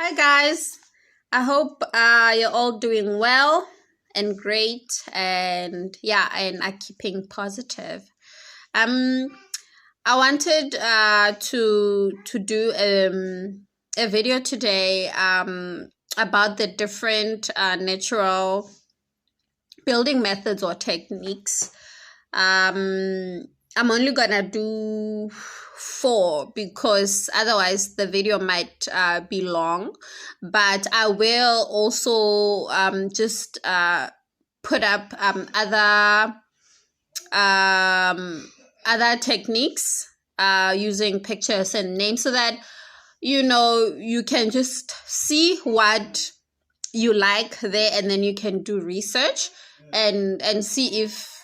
Hi guys, I hope you're all doing well and great and are keeping positive. Um I wanted to do a video today about the different natural building methods or techniques. I'm only gonna do 4 because otherwise the video might be long, but I will also just put up other techniques using pictures and names so that you can just see what you like there, and then you can do research and see if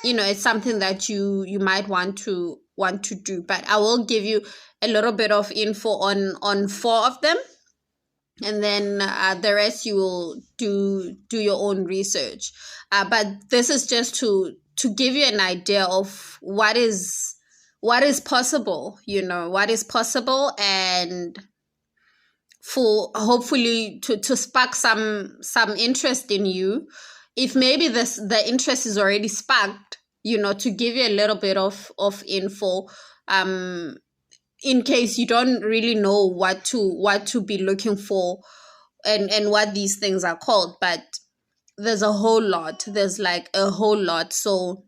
it's something that you might want to do. But I will give you a little bit of info on 4 of them, and then the rest you will do your own research. But this is just to give you an idea of what is possible, what is possible, and for hopefully to spark some interest in you. If maybe the interest is already sparked, to give you a little bit of info, in case you don't really know what to be looking for and what these things are called. But there's a whole lot. There's like a whole lot. So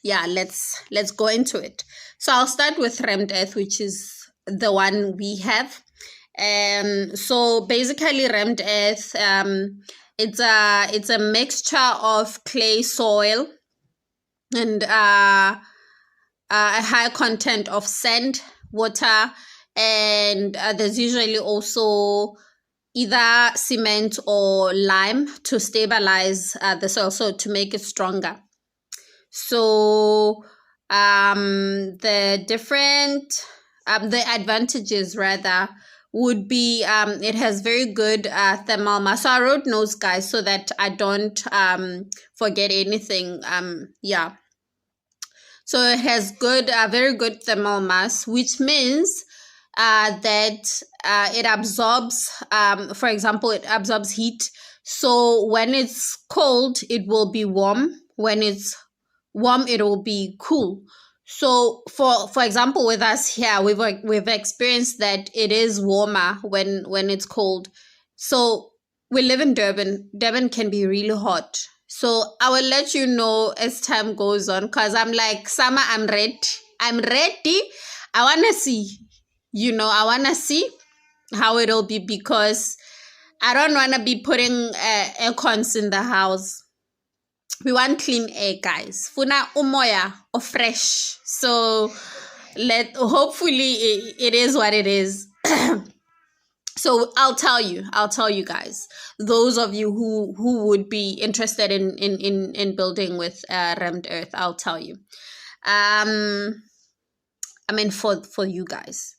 yeah, let's go into it. So I'll start with rammed earth, which is the one we have. So basically rammed earth, it's a mixture of clay soil and a high content of sand, water, and there's usually also either cement or lime to stabilize the soil, so to make it stronger. So the advantages rather would be it has very good thermal mass. So I wrote notes, guys, so that I don't forget anything. So it has very good thermal mass, which means that it absorbs, for example, it absorbs heat. So when it's cold, it will be warm. When it's warm, it will be cool. So for example, with us here, we've experienced that it is warmer when it's cold. So we live in Durban. Durban can be really hot. So I will let you know as time goes on, because I'm like, summer, I'm ready. I want to see, I want to see how it'll be, because I don't want to be putting air cons in the house. We want clean air, guys. Funa umoya or fresh. So hopefully it is what it is. So I'll tell you guys, those of you who would be interested in building with rammed earth, I'll tell you. I mean, for you guys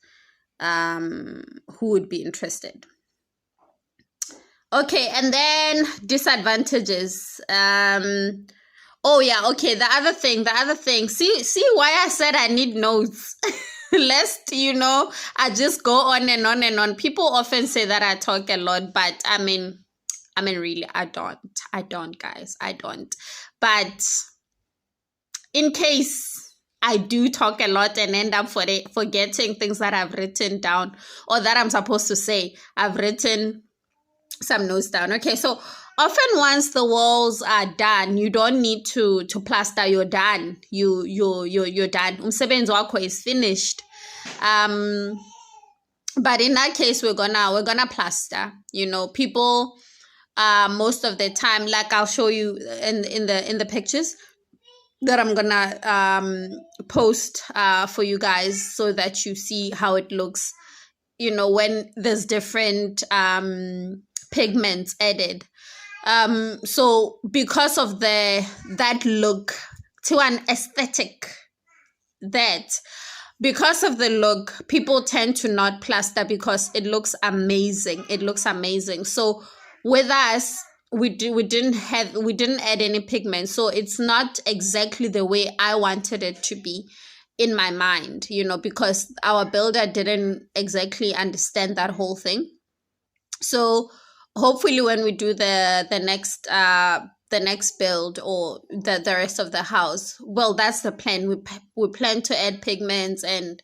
who would be interested. Okay, and then disadvantages. Oh yeah, okay. The other thing. See why I said I need notes. Lest I just go on and on and on. People often say that I talk a lot, but I mean really, I don't, guys. I don't. But in case I do talk a lot and end up forgetting things that I've written down or that I'm supposed to say, I've written some notes down. Okay, so often once the walls are done, you don't need to plaster. You're done. You're done. Umsebenzi wakho is finished. But in that case, we're gonna plaster. People most of the time, like I'll show you in the pictures that I'm gonna post for you guys, so that you see how it looks, when there's different pigments added. So because of that look, to an aesthetic, because of the look, people tend to not plaster because it looks amazing. So with us, we didn't add any pigment, so it's not exactly the way I wanted it to be in my mind, because our builder didn't exactly understand that whole thing. So hopefully when we do the next build, or the rest of the house, well, that's the plan. We plan to add pigments and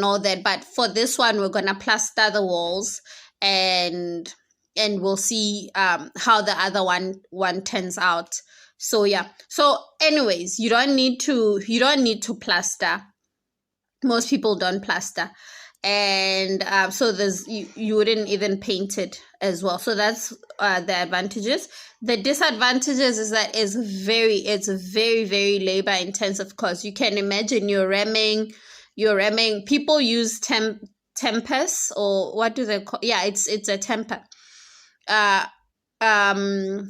all that, but for this one we're gonna plaster the walls, and we'll see how the other one turns out. So yeah, so anyways, you don't need to plaster. Most people don't plaster, and so you wouldn't even paint it as well. So that's the advantages. The disadvantages is that it's very, very labor intensive, because you can imagine you're ramming. People use tempers, or what do they call? Yeah, it's a temper. uh um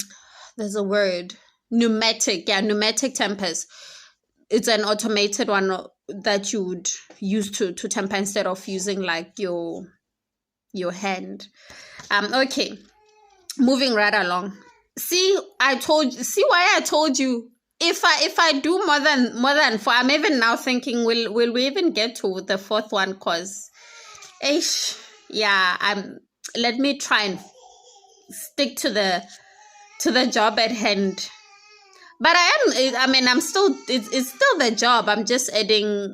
there's a word, pneumatic. Yeah, pneumatic tempers. It's an automated one that you would use to temper, instead of using like your hand. Okay, moving right along. See why I told you, if I do more than four, I'm even now thinking, will we even get to the fourth one? Cause yeah, let me try and stick to the job at hand. But I'm still, it's still the job. I'm just adding,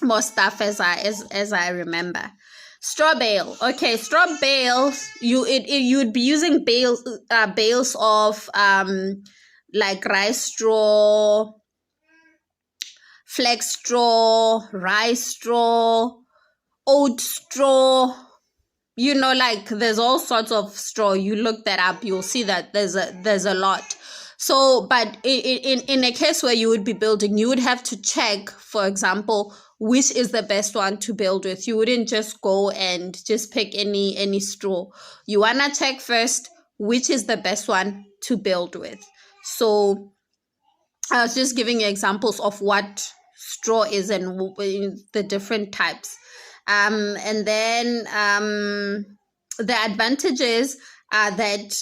more stuff as I remember. Straw bale. Okay, straw bales. You'd be using bales of like rice straw, flax straw, rice straw, oat straw. Like there's all sorts of straw. You look that up, you'll see that there's a lot. So, but in a case where you would be building, you would have to check, for example, which is the best one to build with. You wouldn't just go and just pick any straw. You wanna check first which is the best one to build with. So I was just giving you examples of what straw is, and the different types. And then the advantages are that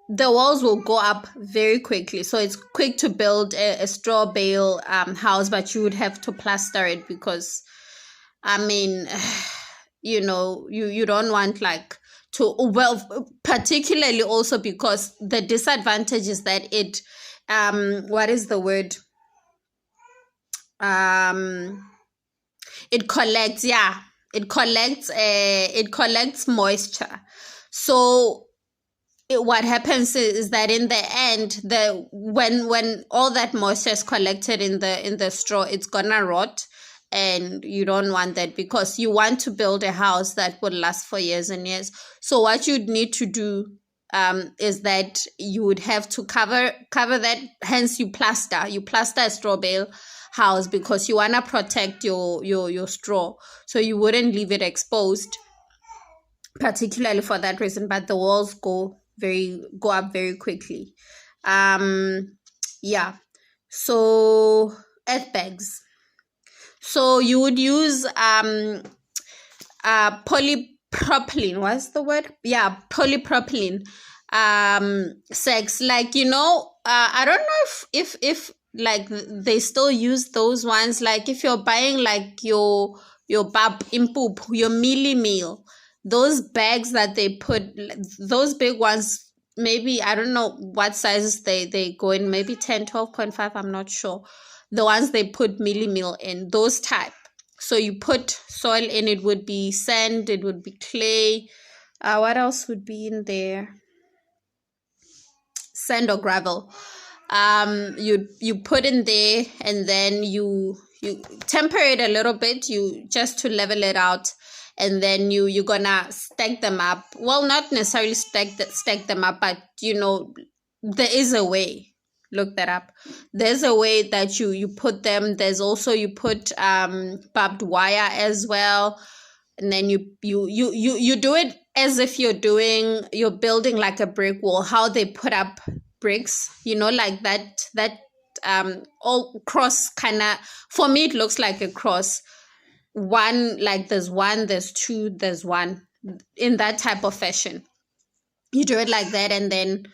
the walls will go up very quickly. So it's quick to build a straw bale house, but you would have to plaster it, because I mean, you don't want like to, well, particularly also because the disadvantage is that what is the word? It collects, yeah, it collects moisture. So what happens is that in the end, when all that moisture is collected in the straw, it's gonna rot. And you don't want that, because you want to build a house that would last for years and years. So what you'd need to do is that you would have to cover that. Hence, you plaster a straw bale house, because you want to protect your straw, so you wouldn't leave it exposed, particularly for that reason. But the walls go up very quickly. Yeah. So earth bags. So you would use polypropylene. What's the word? Yeah, polypropylene sacks. Like, I don't know if like they still use those ones. Like if you're buying like your bab impoop, your mealy meal, those bags that they put, those big ones, maybe, I don't know what sizes they go in, maybe 10, 12.5, I'm not sure. The ones they put mealy meal in, those type. So you put soil in, it would be sand, it would be clay. What else would be in there? Sand or gravel. You put in there, and then you temper it a little bit, you just to level it out. And then you're gonna stack them up. Well, not necessarily stack them up, but there is a way. Look that up. There's a way that you put them. There's also, you put barbed wire as well. And then you do it as if you're building like a brick wall. How they put up bricks, like that all cross kind of. For me, it looks like a cross. One, like there's two, there's one, in that type of fashion. You do it like that, and then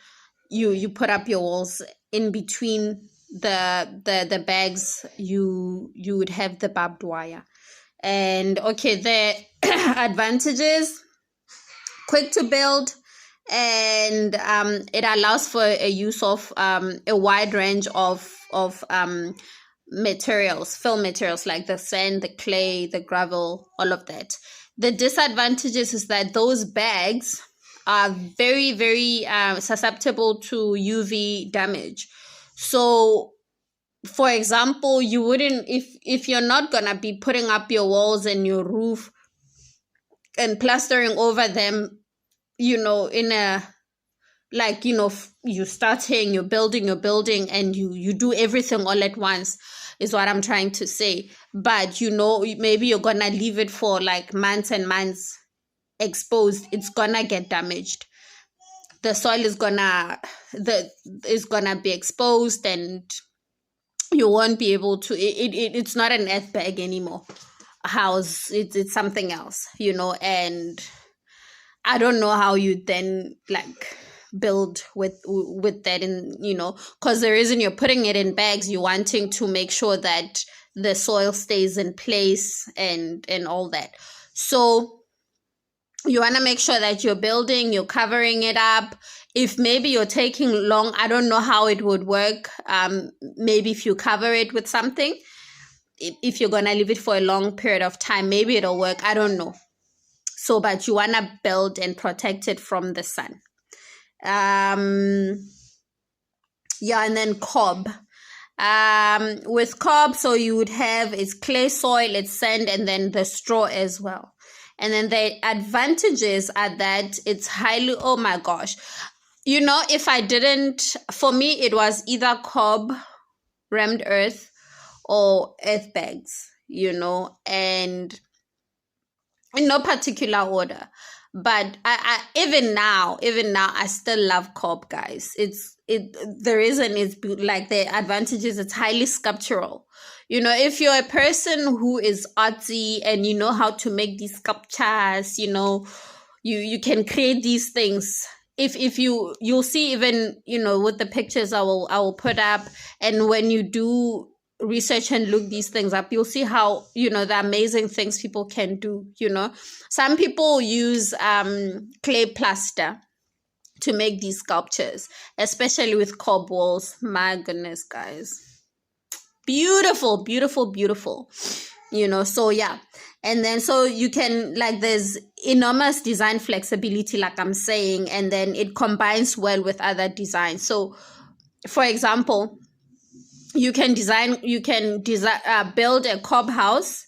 you put up your walls. In between the bags, you would have the barbed wire. And okay, the advantages, quick to build, and it allows for a use of a wide range of materials, fill materials like the sand, the clay, the gravel, all of that. The disadvantages is that those bags are very, very susceptible to UV damage. So for example, you wouldn't, if you're not gonna be putting up your walls and your roof and plastering over them, in a, like, you start saying you're building and you do everything all at once, is what I'm trying to say. But maybe you're gonna leave it for like months and months exposed, it's gonna get damaged. The soil is gonna be exposed, and you won't be able to, it's not an earth bag anymore house, it's something else, and I don't know how you then like build with that, and because the reason you're putting it in bags, you're wanting to make sure that the soil stays in place and all that. So you want to make sure that you're covering it up. If maybe you're taking long, I don't know how it would work. Maybe if you cover it with something, if you're gonna leave it for a long period of time, maybe it'll work, I don't know. So, but you want to build and protect it from the sun. And then cob. With cob, so you would have, it's clay soil, it's sand, and then the straw as well. And then the advantages are that it's highly, oh my gosh. If I didn't, for me, it was either cob, rammed earth, or earth bags, and in no particular order. But I even now I still love cob, guys. The reason is like the advantages, it's highly sculptural. If you're a person who is artsy and you know how to make these sculptures, you can create these things. If you'll see, even with the pictures I will put up, and when you do research and look these things up, you'll see how the amazing things people can do. Some people use clay plaster to make these sculptures, especially with cob walls. My goodness, guys, beautiful, beautiful, beautiful. So yeah. And then so you can, like, there's enormous design flexibility, like I'm saying, and then it combines well with other designs. So for example, you can build a cob house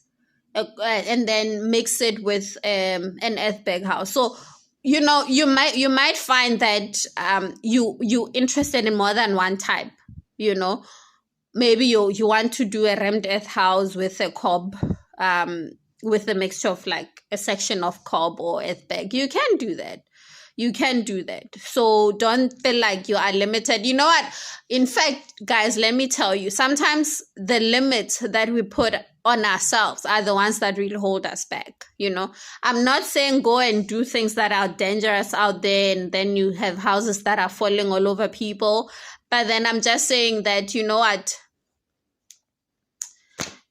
and then mix it with an earth bag house. So you might find that you interested in more than one type. Maybe you want to do a rammed earth house with a cob, with a mixture of like a section of cob or earth bag. You can do that. So don't feel like you are limited. You know what? In fact, guys, let me tell you, sometimes the limits that we put on ourselves are the ones that really hold us back. I'm not saying go and do things that are dangerous out there and then you have houses that are falling all over people. But then I'm just saying that, what?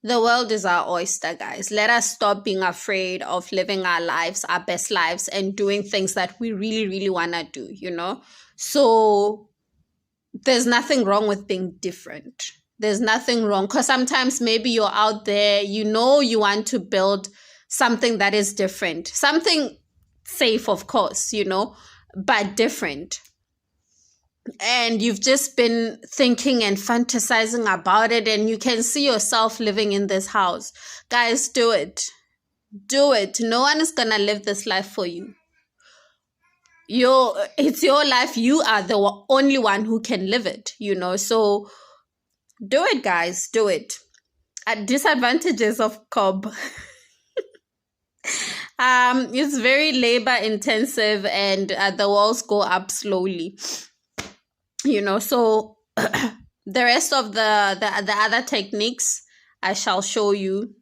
The world is our oyster, guys. Let us stop being afraid of living our lives, our best lives, and doing things that we really, really want to do, So there's nothing wrong with being different. There's nothing wrong, because sometimes maybe you're out there, you want to build something that is different. Something safe, of course, but different. And you've just been thinking and fantasizing about it, and you can see yourself living in this house. Guys, do it. No one is gonna live this life for you. It's your life. You are the only one who can live it, so do it, guys. Do it. At disadvantages of cob. It's very labor intensive, and the walls go up slowly. So the rest of the other techniques I shall show you.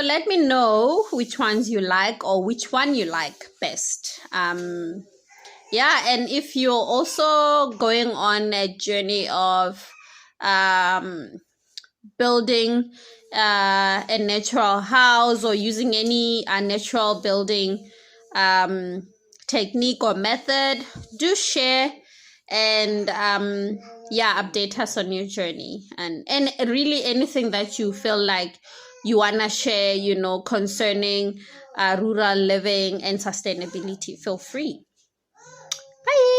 let me know which ones you like or which one you like best. Yeah, and if you're also going on a journey of building a natural house or using any natural building technique or method, do share and yeah, update us on your journey, and really anything that you feel like you want to share, you know, concerning rural living and sustainability, feel free. Bye.